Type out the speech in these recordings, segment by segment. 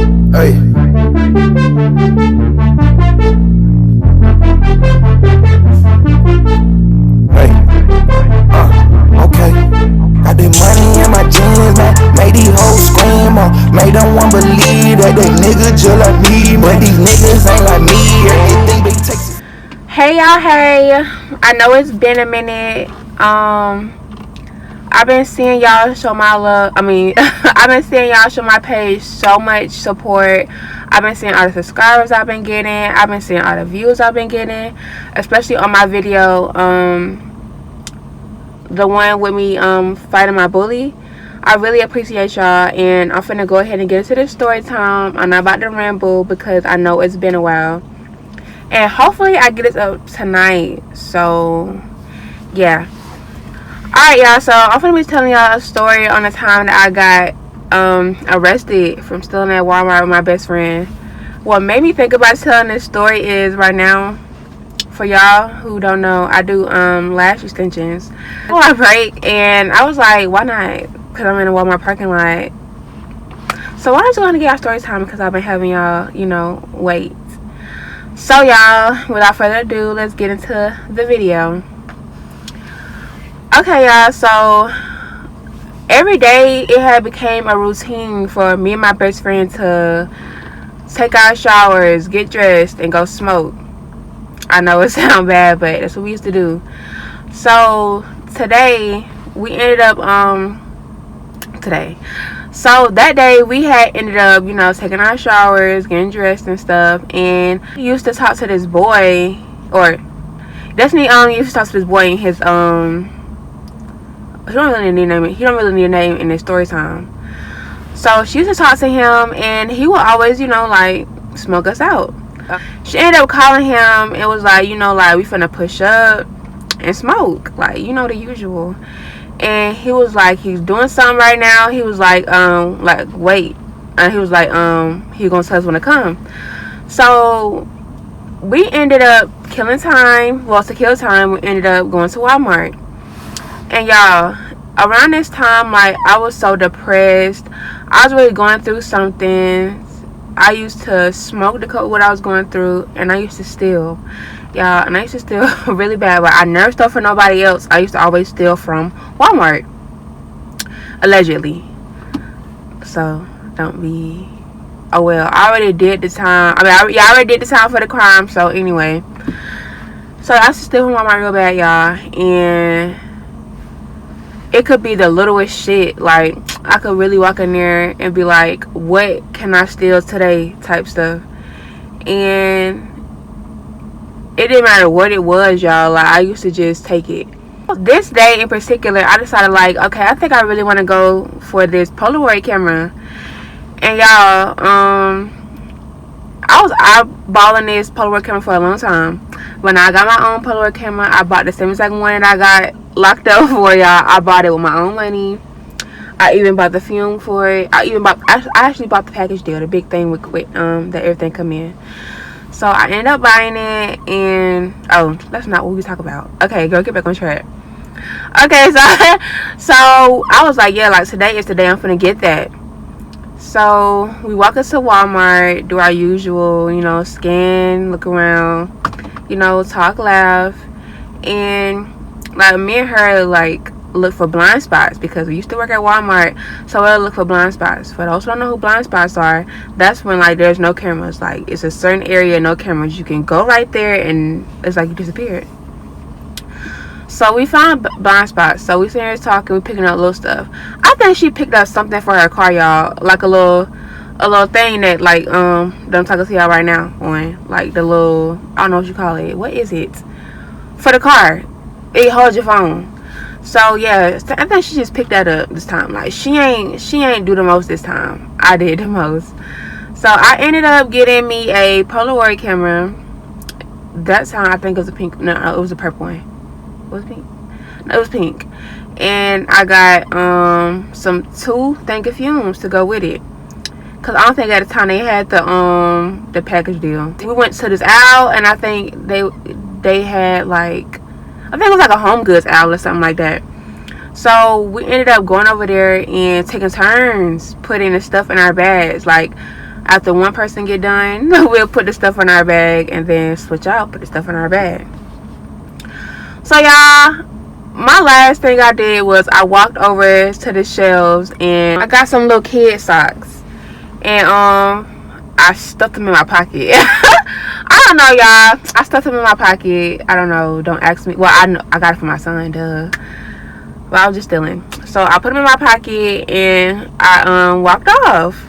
Hey. Hey. Okay. Got the money in my jeans, man. Made these hoes scream, made them want believe that they niggas just like me, but these niggas ain't like me. Everything big Texas. Hey y'all, hey. I know it's been a minute. I've been seeing y'all show my love. I've been seeing y'all show my page so much support. I've been seeing all the subscribers I've been getting. I've been seeing all the views I've been getting, especially on my video, the one with me fighting my bully. I really appreciate y'all, and I'm finna go ahead and get into this story time. I'm not about to ramble because I know it's been a while, and hopefully I get it up tonight. So yeah. Alright, y'all, so I'm gonna be telling y'all a story on the time that I got arrested from stealing at Walmart with my best friend. What made me think about telling this story is right now, for y'all who don't know, I do lash extensions. I want a break, and I was like, why not? Because I'm in a Walmart parking lot. So why don't you want to get our story time, because I've been having y'all, wait. So y'all, without further ado, let's get into the video. Okay, y'all, so every day it had became a routine for me and my best friend to take our showers, get dressed, and go smoke. I know it sounds bad, but that's what we used to do. So today we ended up so that day we had ended up taking our showers, getting dressed and stuff, and we used to talk to this boy, or Destiny used to talk to this boy in his he don't really need a name in his story time. So she used to talk to him, and he would always, like, smoke us out. She ended up calling him and was like, we finna push up and smoke, like, the usual. And he was like, he's doing something right now. He was like wait. And he was like, he gonna tell us when to come. So we ended up killing time. Well, to kill time, we ended up going to Walmart. And y'all, around this time, like, I was so depressed. I was really going through something. I used to smoke to cope what I was going through, and I used to steal, y'all. And I used to steal really bad, but I never stole from nobody else. I used to always steal from Walmart, allegedly. So don't be. Oh well, I already did the time. I already did the time for the crime. So anyway, so I used to steal from Walmart real bad, y'all, and it could be the littlest shit. Like, I could really walk in there and be like, what can I steal today, type stuff. And it didn't matter what it was, y'all. Like, I used to just take it. This day in particular, I decided, like, okay, I think I really want to go for this Polaroid camera. And y'all, I was eyeballing this Polaroid camera for a long time. When I got my own Polaroid camera, I bought the same exact one that I got locked up for, y'all. I bought it with my own money. I even bought the film for it. I actually bought the package deal, the big thing with that everything come in. So I ended up buying it, and that's not what we talk about. Okay, girl, get back on track. Okay, so I was like, yeah, like, today is the day I'm finna get that. So we walk into Walmart, do our usual, scan, look around, talk, laugh, and like, me and her, like, look for blind spots, because we used to work at Walmart, so we'll look for blind spots. For those who don't know who blind spots are, that's when, like, there's no cameras. Like, it's a certain area, no cameras. You can go right there, and it's like you disappeared. So we found blind spots. So we sitting here talking, we picking up little stuff. I think she picked up something for her car, y'all, like a little thing that, like, that I'm talking to y'all right now on, like, the little, I don't know what you call it. What is it? For the car. It holds your phone. So yeah, I think she just picked that up this time. Like, she ain't do the most this time. I did the most. So I ended up getting me a Polaroid camera. That time I think it was a pink. No, it was a purple one. Was it pink? No, it was pink. And I got some 2 thing of fumes to go with it. Cause I don't think at the time they had the package deal. We went to this aisle, and I think they had, like, I think it was like a Home Goods aisle or something like that. So we ended up going over there and taking turns putting the stuff in our bags. Like, After one person get done, we'll put the stuff in our bag and then switch out, put the stuff in our bag. So y'all, my last thing I did was I walked over to the shelves and I got some little kid socks. And I stuffed them in my pocket. I don't know, y'all. I stuffed them in my pocket. I don't know. Don't ask me. Well, I know I got it for my son, duh. But I was just stealing. So I put them in my pocket and I walked off.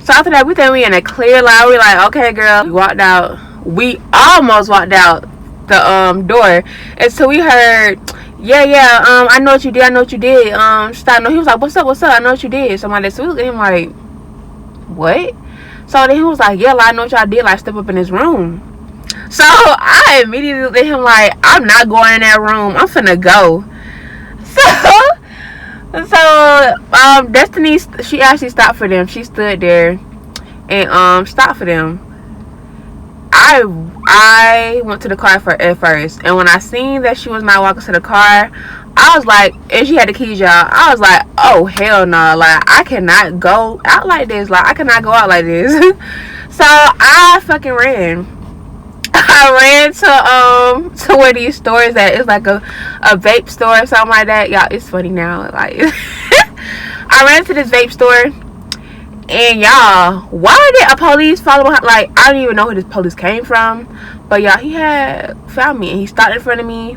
So after that, we think we in a clear line. We like, okay, girl. We walked out. We almost walked out the door until we heard, yeah, I know what you did. I know what you did. Stop. No, he was like, what's up? I know what you did. Somebody, so we looked at him like, what? So then he was like, yeah, I know what y'all did. Like, step up in his room. So I immediately looked at him like, I'm not going in that room. I'm finna go. So Destiny, she actually stopped for them. She stood there and stopped for them. I went to the car at first, and when I seen that she was not walking to the car, I was like, and she had the keys, y'all. I was like, oh hell no, like I cannot go out like this. Like I cannot go out like this. So I fucking ran. I ran to where these stores at. It's like a vape store or something like that. Y'all, it's funny now. Like I ran to this vape store, and y'all, why did a police follow behind? Like I don't even know who this police came from, but y'all, he had found me and he stopped in front of me,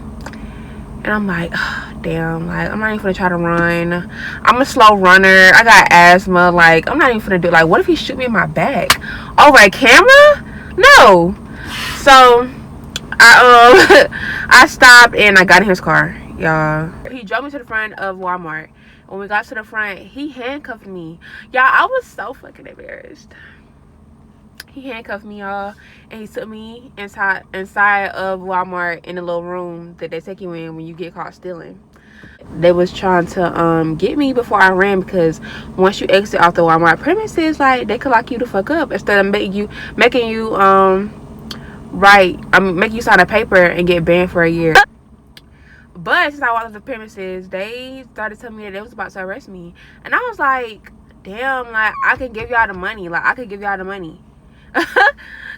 and I'm like, oh, damn, like I'm not even gonna try to run. I'm a slow runner. I got asthma. Like I'm not even gonna do. Like what if he shoot me in my back over a camera? No. So I stopped and I got in his car, y'all. He drove me to the front of Walmart. When we got to the front, he handcuffed me, y'all. I was so fucking embarrassed. He handcuffed me, y'all, and he took me inside of Walmart in a little room that they take you in when you get caught stealing. They was trying to get me before I ran, because once you exit off the Walmart premises, like they could lock you the fuck up instead of making you make you sign a paper and get banned for a year. But since I walked off the premises, they started telling me that they was about to arrest me, and I was like, damn, like I can give y'all the money.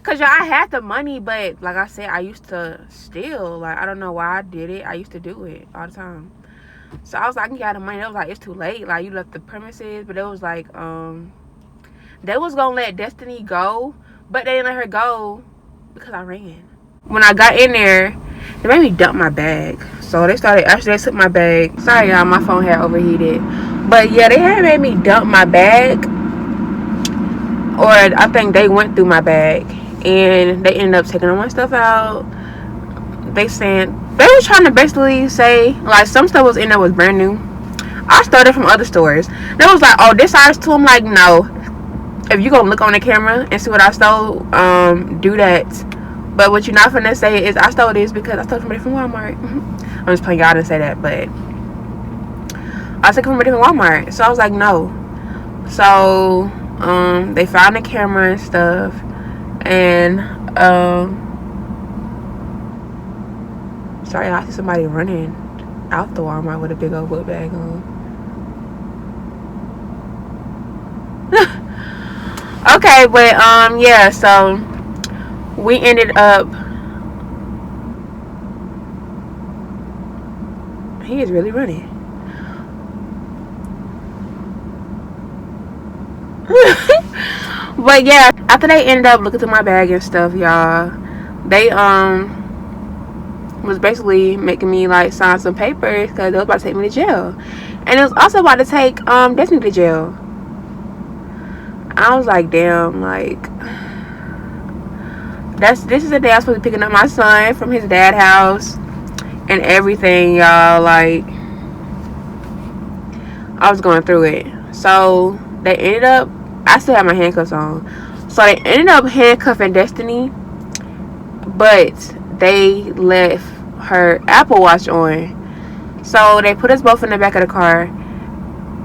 Cause y'all, I had the money, but like I said, I used to steal. Like I don't know why I did it. I used to do it all the time. So I was like, I can get out the money. It was like, it's too late. Like you left the premises. But it was like they was gonna let Destiny go, but they didn't let her go because I ran. When I got in there, they made me dump my bag. So they took my bag. Sorry y'all, my phone had overheated. But yeah, they had made me dump my bag. Or I think they went through my bag and they ended up taking all my stuff out. They were trying to basically say, like, some stuff was in there was brand new. I started from other stores. They was like, oh, this size too. I'm like, no. If you gonna look on the camera and see what I stole, do that. But what you're not finna say is I stole this because I stole somebody from Walmart. I'm just playing, y'all didn't say that, but I took it from a different Walmart. So I was like, no. So they found the camera and stuff, and sorry, I see somebody running out the Walmart with a big old book bag on. Okay, but yeah, so we ended up, he is really running. But yeah, after they ended up looking through my bag and stuff, y'all, they was basically making me like sign some papers because they was about to take me to jail, and it was also about to take Destiny to jail. I was like, damn, like this is the day I was supposed to be picking up my son from his dad's house and everything, y'all. Like I was going through it. So they ended up, I still had my handcuffs on, so they ended up handcuffing Destiny, but they left her Apple Watch on. So they put us both in the back of the car.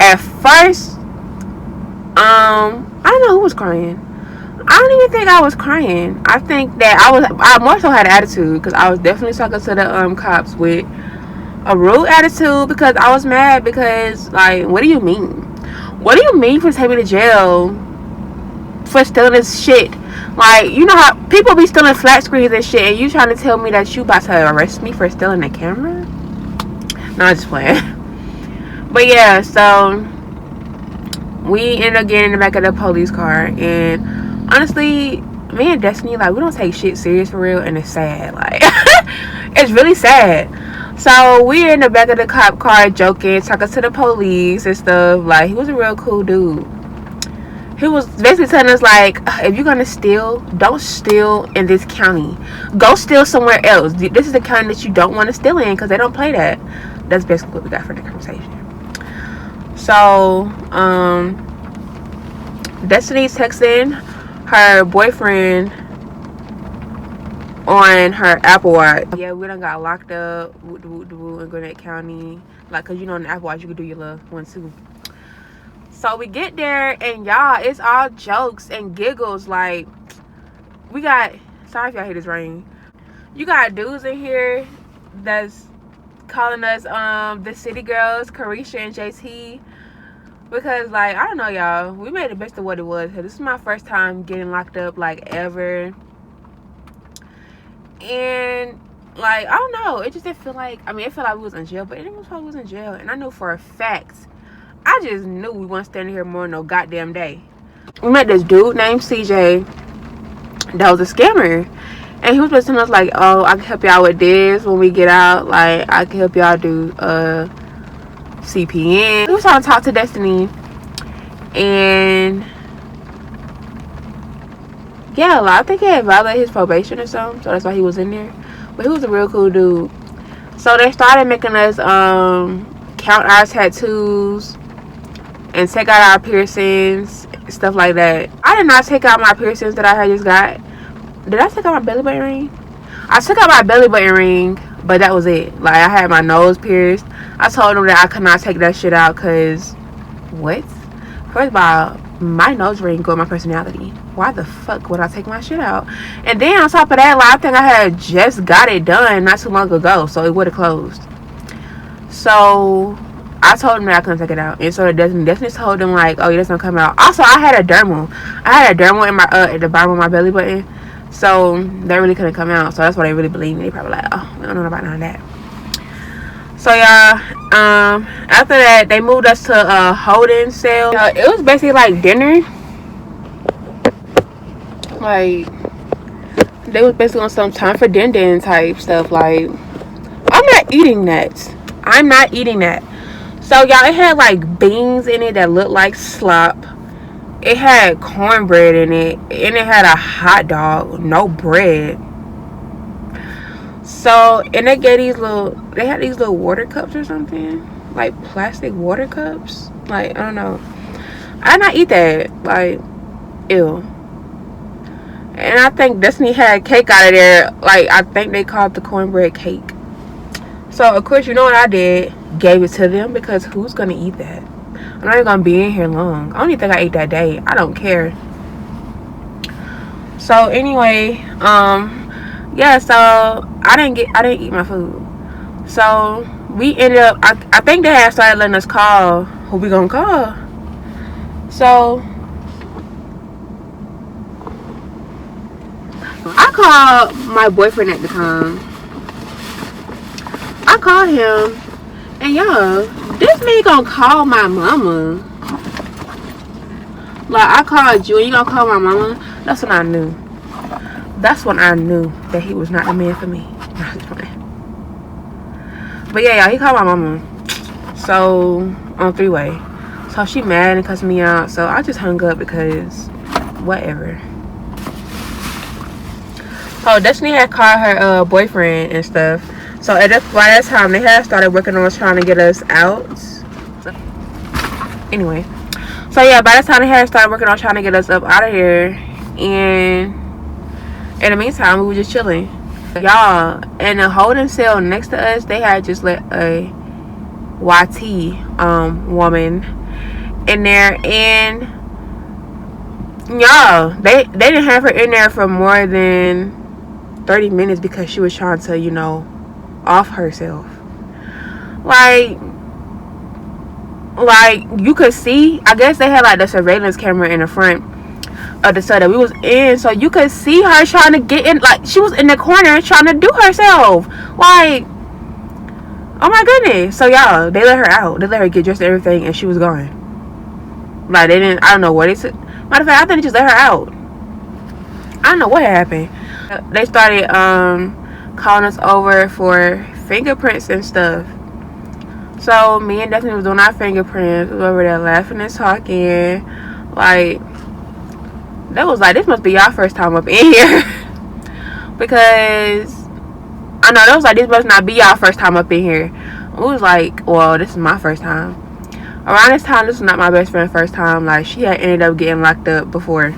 At first, I don't know who was crying. I don't even think I was crying. I think that I more so had an attitude, because I was definitely talking to the cops with a rude attitude, because I was mad, because like, what do you mean? What do you mean for taking me to jail for stealing this shit. Like, you know how people be stealing flat screens and shit, and you trying to tell me that you about to arrest me for stealing a camera? No, I'm just playing. But yeah, so we ended up getting in the back of the police car, and honestly, me and Destiny, like, we don't take shit serious for real, and it's sad. Like, it's really sad. So we in the back of the cop car joking, talking to the police and stuff. Like, he was a real cool dude. He was basically telling us, like, if you're gonna steal, don't steal in this county. Go steal somewhere else. This is the county that you don't want to steal in, because they don't play that. That's basically what we got for the conversation. So, Destiny's texting her boyfriend on her Apple Watch. Yeah, we done got locked up in Gwinnett County. Like, cause you know, on the Apple Watch you can do your little 1-2. So we get there, and y'all, it's all jokes and giggles. Like, we got, sorry if y'all hear this rain. You got dudes in here that's calling us the city girls, Carisha and JT. Because, like, I don't know, y'all, we made the best of what it was. This is my first time getting locked up, like, ever. And, like, I don't know, it just didn't feel like, I mean, it felt like we was in jail, but it didn't feel like we was in jail. And I knew for a fact, I just knew we weren't standing here more no goddamn day. We met this dude named CJ that was a scammer. And he was telling us, like, oh, I can help y'all with this when we get out. Like, I can help y'all do CPN. He was trying to talk to Destiny. And yeah, like, I think he had violated his probation or something. So that's why he was in there. But he was a real cool dude. So they started making us count our tattoos and take out our piercings, stuff like that. I did not take out my piercings that I had just got. Did I take out my belly button ring? I took out my belly button ring, but that was it. Like, I had my nose pierced. I told them that I could not take that shit out because, what? First of all, my nose ring go with my personality. Why the fuck would I take my shit out? And then on top of that, like, I think I had just got it done not too long ago, so it would have closed. So I told them that I couldn't take it out, and so Destiny told them, like, oh, yeah, that's gonna come out. Also, I had a dermal in my at the bottom of my belly button, so that really couldn't come out. So that's why they really believe me. They probably like, oh, we don't know about none of that. So y'all, after that, they moved us to a holding cell. It was basically like dinner. Like, they was basically on some time for din type stuff. Like, I'm not eating that. So y'all, it had like beans in it that looked like slop. It had cornbread in it, and it had a hot dog, no bread. So, and they had these little water cups or something, like plastic water cups. Like, I don't know. I did not eat that. Like, ew. And I think Destiny had cake out of there. Like, I think they called the cornbread cake. So, of course, you know what I did? Gave it to them, because who's gonna eat that? I'm not even gonna be in here long. I don't even think I ate that day. I don't care. So anyway, yeah, so I didn't eat my food. So we ended up, I think they had started letting us call who we gonna call. So I called my boyfriend at the time. I called him, and y'all, this nigga gonna call my mama. Like, I called you and you gonna call my mama? That's when I knew. That's when I knew that he was not the man for me. But yeah, y'all, he called my mama. So, on 3-way. So she mad and cussed me out. So I just hung up because whatever. So Destiny had called her boyfriend and stuff. So by that time, they had started working on us trying to get us out. Anyway. So yeah, by the time they had started working on trying to get us up out of here, and in the meantime, we were just chilling. Y'all, in the holding cell next to us, they had just let a YT woman in there, and y'all, they didn't have her in there for more than 30 minutes because she was trying to, you know, off herself. Like you could see, I guess they had like the surveillance camera in the front, of the cell that we was in, so you could see her trying to get in. Like, she was in the corner trying to do herself. Like, oh my goodness. So y'all, they let her out. They let her get dressed and everything, and she was gone. Like, they didn't. I don't know what they said. Matter of fact, I think they just let her out. I don't know what happened. They started calling us over for fingerprints and stuff. So me and Destiny was doing our fingerprints. We were over there laughing and talking. Like, that was like, this must be y'all first time up in here. Because I know that was like, this must not be y'all first time up in here. We was like, well, this is my first time. Around this time, this was not my best friend's first time. Like, she had ended up getting locked up before.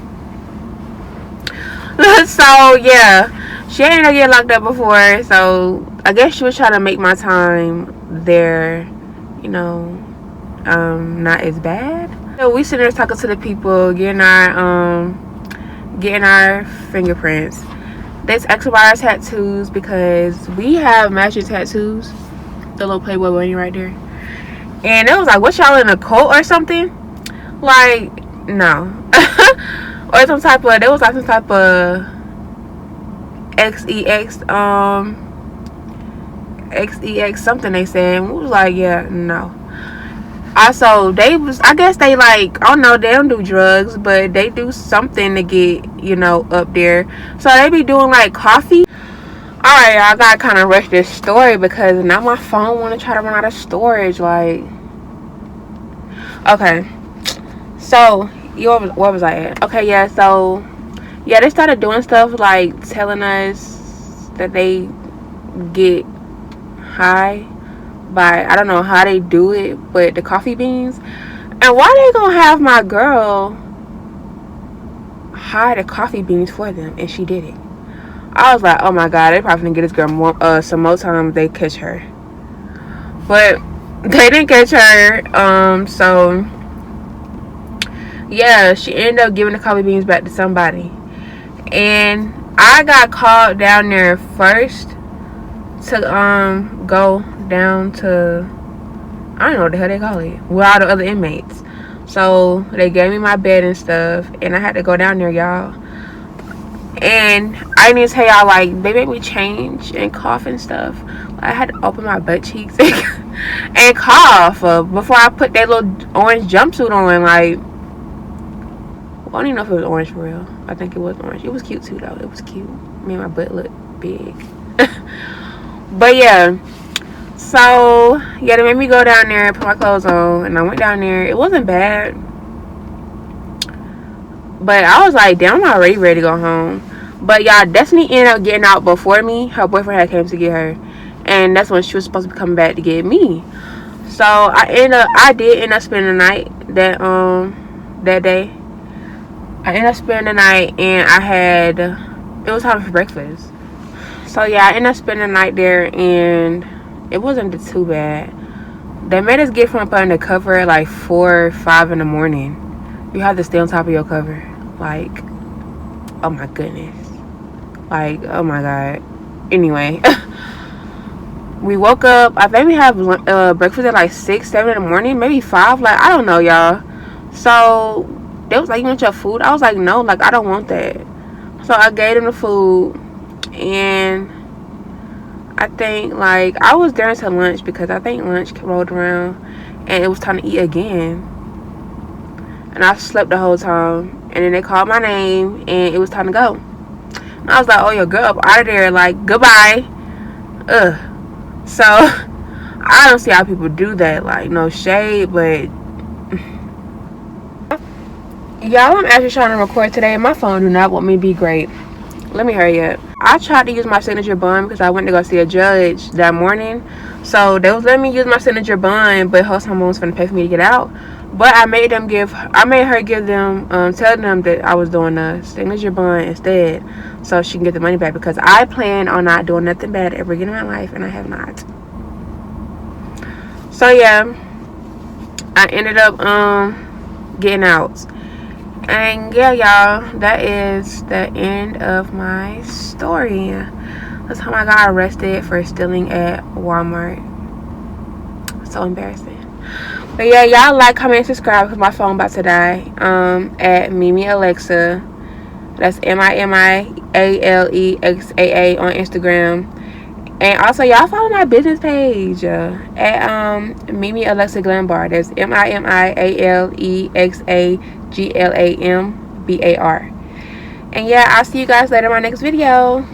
So yeah, she ended up getting locked up before. So I guess she was trying to make my time there, you know, not as bad. So we sitting there talking to the people, getting our fingerprints. This extra wire tattoos, because we have matching tattoos. The little Playboy bunny right there. And it was like, what, y'all in a cult or something? Like, no. Or some type of, there was like some type of XEX something they said. And we was like, yeah, no. Also, they was, I guess they like, I don't know, they don't do drugs, but they do something to get, you know, up there. So they be doing like coffee. Alright, I gotta kind of rush this story because now my phone want to try to run out of storage. Like, okay, so where was I at? Okay, yeah, so yeah, they started doing stuff like telling us that they get high by, I don't know how they do it, but the coffee beans. And why they gonna have my girl hide the coffee beans for them? And she did it. I was like, oh my god, they probably gonna get this girl more, some more time if they catch her. But they didn't catch her. So yeah, she ended up giving the coffee beans back to somebody. And I got called down there first to go down to, I don't know what the hell they call it, with all the other inmates. So they gave me my bed and stuff, and I had to go down there, y'all. And I need to tell y'all, like, they made me change and cough and stuff. I had to open my butt cheeks and cough before I put that little orange jumpsuit on. Like, I don't even know if it was orange for real. I think it was orange. It was cute too, though. It was cute. Me and my butt looked big. But yeah, so yeah, they made me go down there and put my clothes on, and I went down there. It wasn't bad, but I was like, damn, I'm already ready to go home. But y'all, Destiny ended up getting out before me. Her boyfriend had came to get her, and that's when she was supposed to be coming back to get me. So I did end up spending the night that day. I ended up spending the night, and it was time for breakfast. So yeah, I ended up spending the night there, and it wasn't too bad. They made us get from up under cover at like 4 or 5 in the morning. You have to stay on top of your cover. Like, oh my goodness. Like, oh my god. Anyway, we woke up. I think we had breakfast at like 6, 7 in the morning, maybe 5. Like, I don't know, y'all. So they was like, you want your food? I was like, no, like, I don't want that. So I gave them the food, and I think, like, I was there until lunch, because I think lunch rolled around and it was time to eat again. And I slept the whole time, and then they called my name and it was time to go. And I was like, oh, your girl up out of there, like, goodbye. So I don't see how people do that. Like, no shade, but y'all, I'm actually trying to record today, and my phone do not want me to be great. Let me hurry up. I tried to use my signature bond because I went to go see a judge that morning. So they was letting me use my signature bond, but host mom was gonna pay for me to get out. But I made her give them, tell them that I was doing a signature bond instead, so she can get the money back, because I plan on not doing nothing bad ever again in my life, and I have not. So yeah, I ended up getting out. And yeah, y'all, that is the end of my story. That's how I got arrested for stealing at Walmart. So embarrassing. But yeah, y'all like, comment, and subscribe, because my phone about to die. At Mimi Alexa That's MIMIALEXAA on Instagram. And also, y'all follow my business page at Mimi Alexa Glambar. That's MIMIALEXAGLAMBAR. And yeah, I'll see you guys later in my next video.